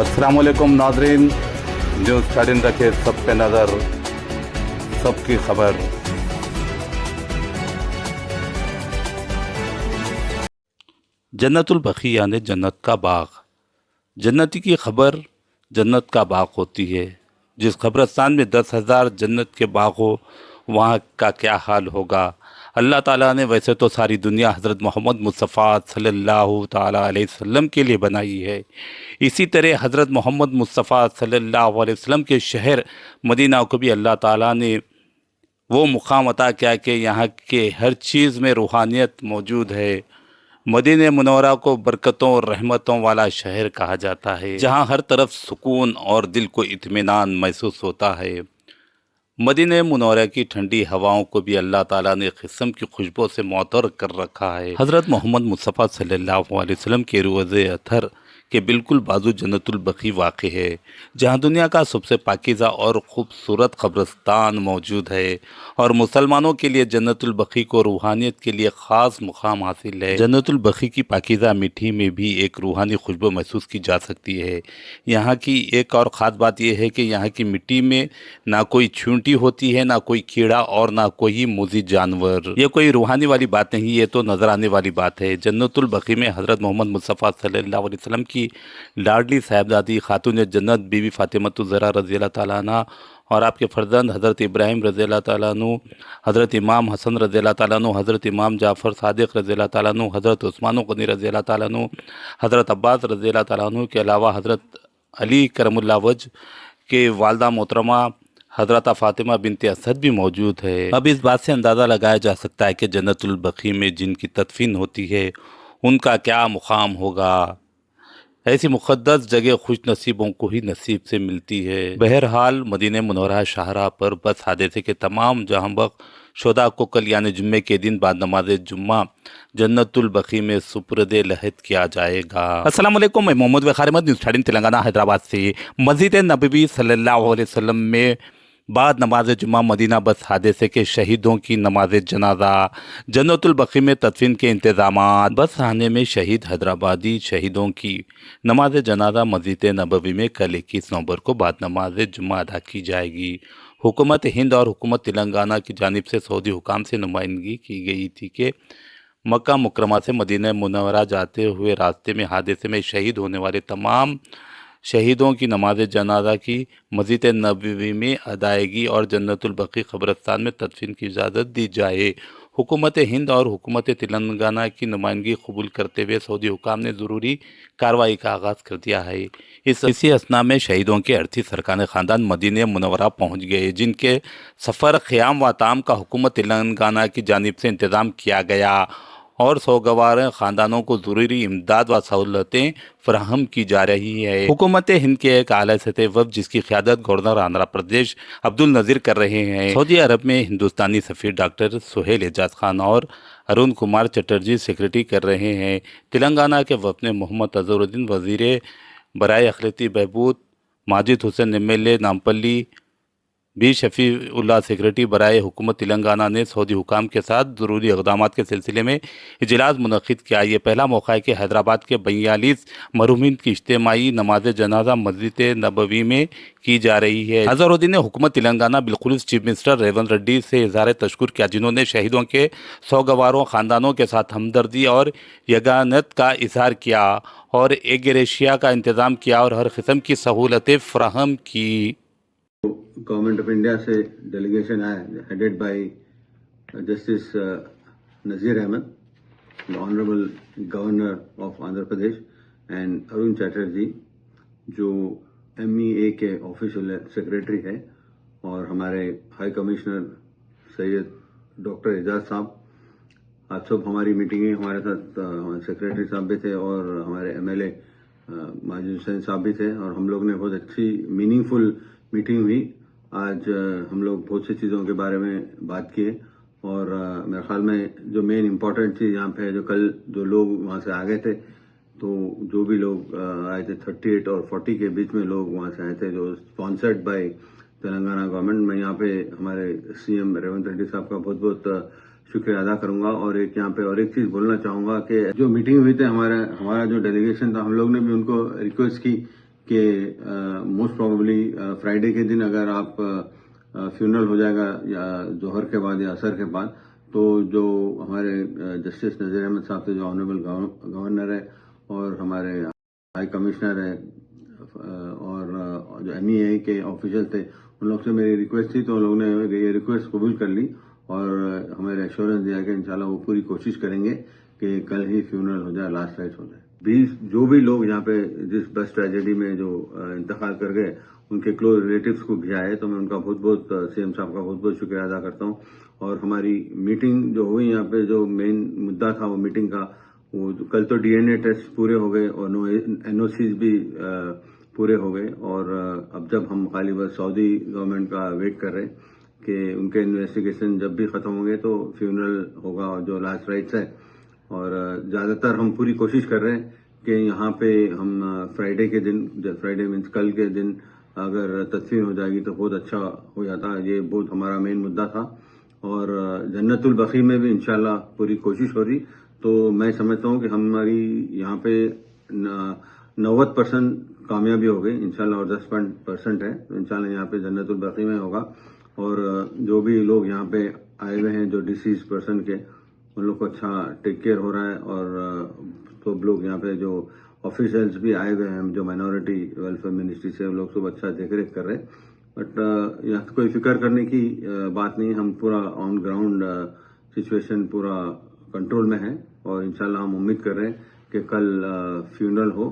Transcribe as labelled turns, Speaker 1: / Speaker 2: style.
Speaker 1: अस्सलाम वालेकुम नाज़रीन, न्यूज़ 13 रखे सब पे नज़र, सबकी खबर। जन्नतुल बकी यानी जन्नत का बाग। जन्नती की खबर जन्नत का बाग होती है। जिस कब्रिस्तान में 10,000 जन्नत के बाग हो, वहाँ का क्या हाल होगा। अल्लाह ताला ने वैसे तो सारी दुनिया हज़रत मोहम्मद मुस्तफ़ा सल्लल्लाहु ताला अलैहि वसल्लम के लिए बनाई है। इसी तरह हज़रत मोहम्मद मुस्तफ़ा सल्लल्लाहु अलैहि वसल्लम के शहर मदीना को भी अल्लाह ताला ने वो मुकाम अता किया कि यहाँ के हर चीज़ में रूहानियत मौजूद है। मदीना मुनव्वरा को बरकतों और रहमतों वाला शहर कहा जाता है, जहाँ हर तरफ सुकून और दिल को इत्मीनान महसूस होता है। मदीना मुनव्वरा की ठंडी हवाओं को भी अल्लाह ताला ने किस्म की खुशबू से मुअत्तर कर रखा है। हज़रत मोहम्मद मुस्तफ़ा सल्लल्लाहु अलैहि वसल्लम के रोज़े अतहर के बिल्कुल बाजू जन्नतुल बकी वाक़ है, जहाँ दुनिया का सबसे पाकीज़ा और ख़ूबसूरत कब्रिस्तान मौजूद है। और मुसलमानों के लिए जन्नतुल बकी को रूहानियत के लिए ख़ास मुकाम हासिल है। जन्नतुल बकी की पाकीज़ा मिट्टी में भी एक रूहानी खुशबू महसूस की जा सकती है। यहाँ की एक और ख़ास बात यह है कि यहाँ की मिट्टी में ना कोई चींटी होती है, ना कोई कीड़ा और ना कोई मुज़ी जानवर। ये कोई रूहानी वाली बात नहीं, ये तो नजर आने वाली बात है। जन्नतुल बकी में हज़रत मोहम्मद मुस्तफ़ा सल्लल्लाहु अलैहि वसल्लम की लाडली साहिबजादी खातून जन्नत बीबी फातिमा ज़हरा रज़ी अल्लाह ताला अन्हा और आपके फर्जंद हज़रत इब्राहिम रज़ी अल्लाह ताला अन्हु, हज़रत इमाम हसन रज़ी अल्लाह ताला अन्हु, हज़रत इमाम जाफ़र सादिक़ रज़ी अल्लाह ताला अन्हु, हज़रत उस्मान गनी रज़ी अल्लाह ताला अन्हु, हज़रत अब्बास रज़ी अल्लाह ताला अन्हु के अलावा हज़रत अली करमुल्लाह वजह के वालदा मोहतरमा हज़रत फ़ातिमा बिनते असद भी मौजूद है। अब इस बात से अंदाज़ा लगाया जा सकता है कि जन्नतुल बकी में जिनकी तदफीन होती है उनका क्या मुकाम होगा। ऐसी मुक़द्दस जगह खुश नसीबों को ही नसीब से मिलती है। बहरहाल मदीना मुनव्वरा शाहरा पर बस हादसे के तमाम जहां बख्श शुहदा को कल यानी जुम्मे के दिन बाद नमाज जुम्मा जन्नतुल बकी में सुपुर्द लहद किया जाएगा। अस्सलाम वालेकुम, मैं मोहम्मद वक़ार अहमद, न्यूज़ 13 तेलंगाना हैदराबाद से। मस्जिद नबवी सल्लल्लाहु अलैहि वसल्लम में बाद नमाज जुम्मा मदीना बस हादसे के शहीदों की नमाज जनाजा, जन्नतुल बकी में तदफीन के इंतजामात। बस आने में शहीद हैदराबादी शहीदों की नमाज जनाजा मस्जिद नबवी में कल 21 नवंबर को बाद नमाज जुम्मा अदा की जाएगी। हुकूमत हिंद और हुकूमत तेलंगाना की जानिब से सऊदी हुकाम से नुमाइंदगी की गई थी कि मक्का मुकरमा से मदीना मुनव्वरा जाते हुए रास्ते में हादसे में शहीद होने वाले तमाम शहीदों की नमाज जनाजा की मस्जिद नबवी में अदायगी और जन्नतुल बकी कब्रिस्तान में तदफीन की इजाज़त दी जाए। हुकूमत हिंद और हुकूमत तेलंगाना की नुमाइंदगी कबूल करते हुए सऊदी हुकाम ने ज़रूरी कार्रवाई का आगाज़ कर दिया है। इसी असना में शहीदों के 38 अरकान ख़ानदान मदीना मुनव्वरा पहुँच गए, जिनके सफ़र क़याम व ताम का हुकूमत तेलंगाना की जानिब से इंतज़ाम किया गया और सोगवार ख़ानदानों को ज़रूरी इमदाद व सहूलतें फराहम की जा रही है। हुकूमत हिंद के एक आला सतह वफ़द जिसकी क़यादत गवर्नर आंध्र प्रदेश अब्दुल नज़ीर कर रहे हैं, सऊदी अरब में हिंदुस्तानी सफ़ीर डॉक्टर सुहेल एजाज खान और अरुण कुमार चटर्जी सेक्रेटरी कर रहे हैं। तेलंगाना के वफ़द ने मोहम्मद अज़हरुद्दीन वज़ीर बराए अखिलती बहबूद, Majid Hussain MLA Nampally, B Shafiullah secretary बराए हुकूमत तेलंगाना ने सऊदी हुकाम के साथ ज़रूरी इक़दाम के सिलसिले में इजलास मुनक़िद किया। ये पहला मौका है कि हैदराबाद के 42 मरहूमीन की इज्तिमाई नमाज जनाजा मस्जिद नबवी में की जा रही है। अज़हरुद्दीन ने हुकूमत तेलंगाना बिलखुसूस चीफ मिनिस्टर रेवंत रेड्डी से इज़हार तशक्कुर किया, जिन्होंने शहीदों के सोगवारों ख़ानदानों के साथ हमदर्दी और यगानत का इजहार किया और एक ग्रेशिया का इंतज़ाम किया और हर किस्म की सहूलतें फराहम की।
Speaker 2: गवर्नमेंट ऑफ इंडिया से डेलीगेशन आया headed by justice Nazir Ahmed, the honourable governor of Andhra Pradesh, and Arun Chatterjee जो MEA के ऑफिशियल सेक्रेटरी है, और हमारे high commissioner Syed doctor Ejaz साहब। आज सब हमारी मीटिंगें हमारे साथ सेक्रेटरी साहब भी थे और हमारे MLA माजिद हुसैन साहब भी थे, और हम लोग ने बहुत अच्छी मीनिंगफुल मीटिंग हुई। आज हम लोग बहुत सी चीज़ों के बारे में बात किए, और मेरे ख्याल में जो मेन इम्पोर्टेंट चीज़ यहाँ पे है, जो कल जो लोग वहाँ से आ गए थे, तो जो भी लोग आए थे 38 और 40 के बीच में लोग वहाँ से आए थे, जो स्पॉन्सर्ड बाय तेलंगाना गवर्नमेंट। मैं यहाँ पे हमारे CM रेवंत रेड्डी साहब का बहुत बहुत शुक्रिया अदा करूंगा। और एक यहाँ पे और एक चीज़ बोलना चाहूँगा कि जो मीटिंग हुई थी हमारा जो डेलीगेशन था, हम लोग ने भी उनको रिक्वेस्ट की کہ موسٹ پروبیبلی فرائیڈے کے دن اگر آپ فیونرل ہو جائے گا یا ظہر کے بعد یا عصر کے بعد، تو جو ہمارے جسٹس نذیر احمد صاحب تھے، جو آنریبل گورنر ہے، اور ہمارے ہائی کمشنر ہے، اور جو MEA کے آفیشل تھے، ان لوگ سے میری ریکویسٹ تھی، تو ان لوگوں نے یہ ریکویسٹ قبول کر لی اور ہمیں ایشورنس دیا کہ انشاءاللہ وہ پوری کوشش کریں گے کہ کل ہی فیونرل ہو جائے، لاسٹ رائٹس ہو جائے. جو بھی لوگ یہاں پہ جس بس ٹریجڈی میں جو انتقال کر گئے، ان کے کلوز ریلیٹیوز کو بھی آئے، تو میں ان کا بہت بہت CM صاحب کا بہت بہت شکریہ ادا کرتا ہوں. اور ہماری میٹنگ جو ہوئی یہاں پہ، جو مین مدعا تھا وہ میٹنگ کا، وہ کل تو DNA ٹیسٹ پورے ہو گئے اور NOCs بھی پورے ہو گئے. اور اب جب ہم خالی بس سعودی گورنمنٹ کا ویٹ کر رہے کہ ان کے انویسٹیگیشن جب بھی ختم ہوں گے تو فیونرل ہوگا اور جو لاسٹ رائٹس ہے. اور زیادہ تر ہم پوری کوشش کر رہے ہیں کہ یہاں پہ ہم فرائیڈے کے دن، فرائیڈے مینس کل کے دن اگر تدفین ہو جائے گی تو بہت اچھا ہو جاتا. یہ بہت ہمارا مین مدعا تھا. اور جنت البقیع میں بھی انشاءاللہ پوری کوشش ہو رہی. تو میں سمجھتا ہوں کہ ہماری یہاں پہ 90% کامیابی ہو گئی انشاءاللہ، اور 10% ہے تو انشاءاللہ یہاں پہ جنت البقیع میں ہوگا. اور جو بھی لوگ یہاں پہ آئے ہوئے ہیں جو ڈیسیز پرسن کے، ان لوگ کو اچھا ٹیک کیئر ہو رہا ہے. اور سب لوگ یہاں پہ جو آفیسرز بھی آئے ہوئے ہیں جو مائنورٹی ویلفیئر منسٹری سے، وہ لوگ سب اچھا دیکھ ریکھ کر رہے ہیں. بٹ یہاں کوئی فکر کرنے کی بات نہیں. ہم پورا آن گراؤنڈ سچویشن پورا کنٹرول میں ہے، اور انشاءاللہ ہم امید کر رہے ہیں کہ کل فیونرل ہو.